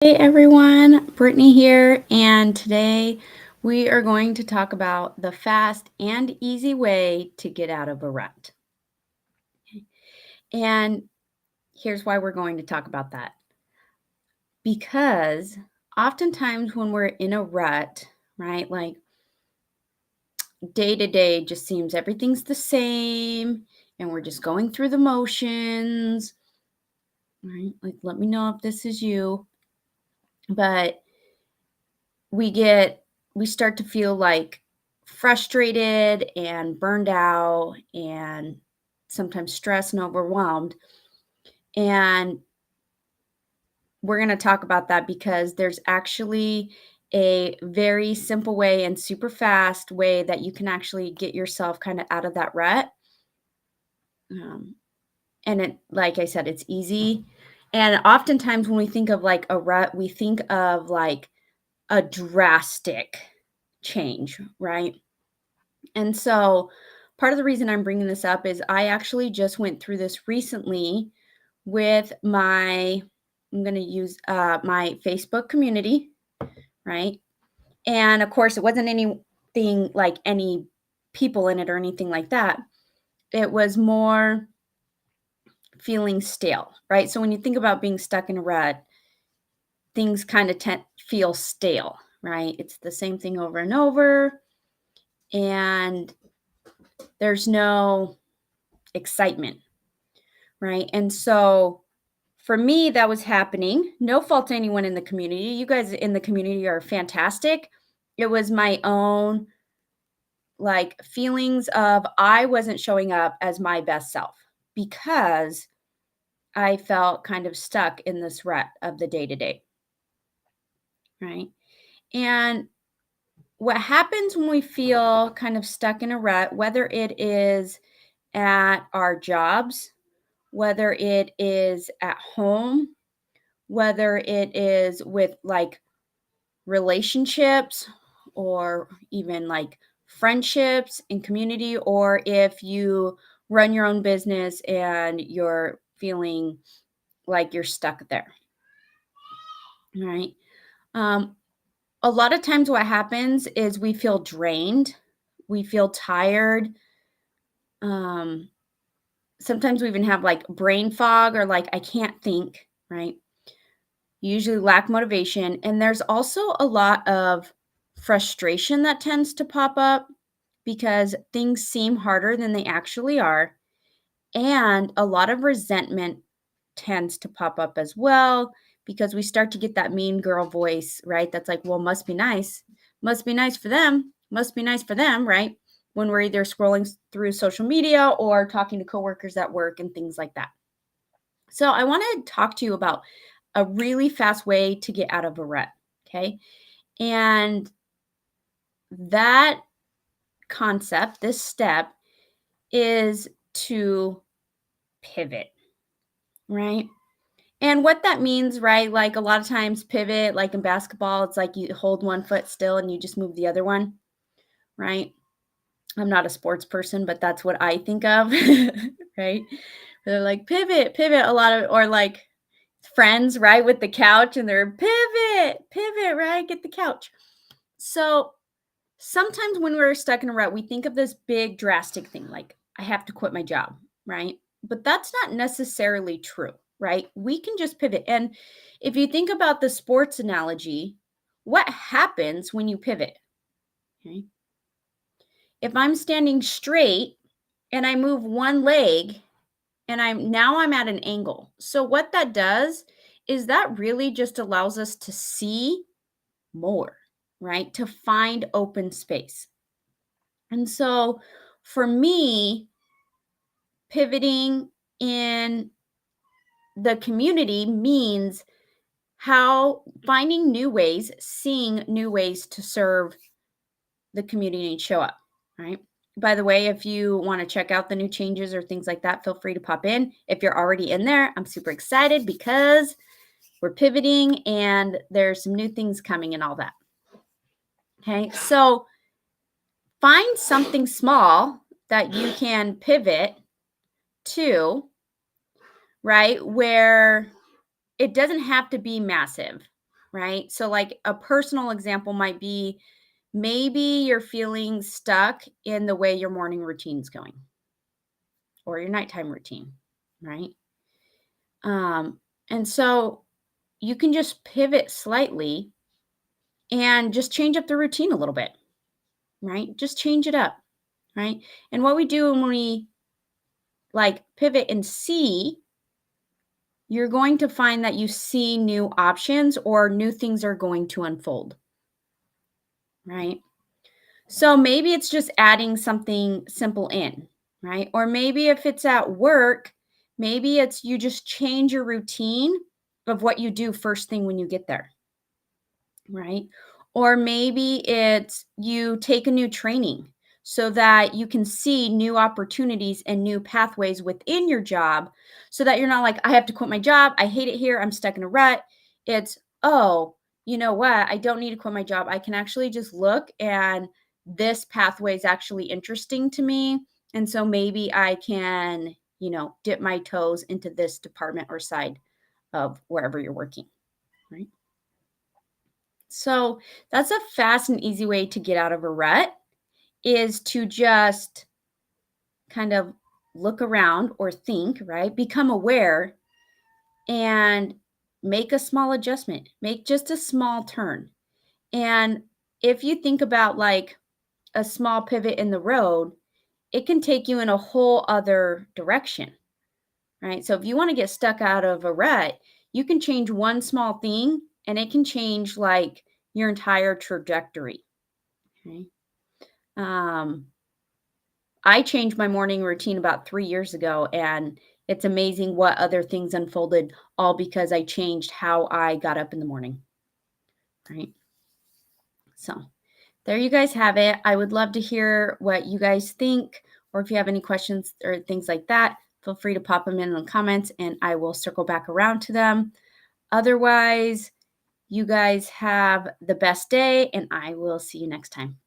Hey everyone, Brittany here, and today we are going to talk about the fast and easy way to get out of a rut. And here's why we're going to talk about that. Because oftentimes when we're in a rut, right, like day to day just seems everything's the same and we're just going through the motions, right? Like, let me know if this is you. But we get we start to feel like frustrated and burned out and sometimes stressed and overwhelmed, and we're going to talk about that because there's actually a very simple way and super fast way that you can actually get yourself kind of out of that rut. um, and it, like I said, it's easy. And oftentimes when we think of like a rut, we think of like a drastic change, right? And so part of the reason I'm bringing this up is I actually just went through this recently with I'm going to use my Facebook community, right? And of course, it wasn't anything like any people in it or anything like that. It was more feeling stale, right? So when you think about being stuck in a rut, things kind of feel stale, right? It's the same thing over and over, and there's no excitement, right? And so for me, that was happening. No fault to anyone in the community. You guys in the community are fantastic. It was my own like feelings of I wasn't showing up as my best self because I felt kind of stuck in this rut of the day to day, right? And what happens when we feel kind of stuck in a rut, whether it is at our jobs, whether it is at home, whether it is with like relationships or even like friendships and community, or if you run your own business and you're feeling like you're stuck there, right? Um, a lot of times, what happens is we feel drained, we feel tired. Um, Sometimes we even have like brain fog or like I can't think, right? Usually lack motivation. And there's also a lot of frustration that tends to pop up because things seem harder than they actually are. And a lot of resentment tends to pop up as well because we start to get that mean girl voice, right? That's like, well, must be nice. Must be nice for them. Must be nice for them, right? When we're either scrolling through social media or talking to coworkers at work and things like that. So I want to talk to you about a really fast way to get out of a rut. Okay. And that concept, this step, is to pivot, right? And what that means, right? Like a lot of times, pivot, like in basketball, it's like you hold one foot still and you just move the other one, right? I'm not a sports person, but that's what I think of, right? They're like pivot, pivot a lot of, or like friends, right, with the couch and they're pivot, pivot, right? Get the couch. So sometimes when we're stuck in a rut, we think of this big drastic thing like I have to quit my job, right? But that's not necessarily true, right? We can just pivot. And if you think about the sports analogy, what happens when you pivot? Okay. If I'm standing straight and I move one leg and I'm at an angle. So what that does is that really just allows us to see more, right? To find open space. And so for me, pivoting in the community means how finding new ways, seeing new ways to serve the community and show up, right? By the way, if you want to check out the new changes or things like that, feel free to pop in. If you're already in there, I'm super excited because we're pivoting and there's some new things coming and all that. Okay. So find something small that you can pivot to, right? Where it doesn't have to be massive. right? So, like a personal example might be maybe you're feeling stuck in the way your morning routine's going or your nighttime routine, right? Um, and so you can just pivot slightly and just change up the routine a little bit, right? Just change it up, right? And what we do when we like pivot and see, you're going to find that you see new options or new things are going to unfold, right? So maybe it's just adding something simple in, right? Or maybe if it's at work, maybe it's you just change your routine of what you do first thing when you get there, right? Or maybe it's you take a new training so that you can see new opportunities and new pathways within your job so that you're not like, I have to quit my job. I hate it here. I'm stuck in a rut. It's, oh, you know what? I don't need to quit my job. I can actually just look and this pathway is actually interesting to me. And so maybe I can, dip my toes into this department or side of wherever you're working, right? So that's a fast and easy way to get out of a rut is to just kind of look around or think, right? Become aware and make a small adjustment. Make just a small turn. And if you think about like a small pivot in the road, it can take you in a whole other direction, right? So if you want to get stuck out of a rut, you can change one small thing and it can change like your entire trajectory. Okay. Um, I changed my morning routine about 3 years ago, and it's amazing what other things unfolded all because I changed how I got up in the morning, right? So, there you guys have it. I would love to hear what you guys think, or if you have any questions or things like that, feel free to pop them in the comments and I will circle back around to them. Otherwise, you guys have the best day, and I will see you next time.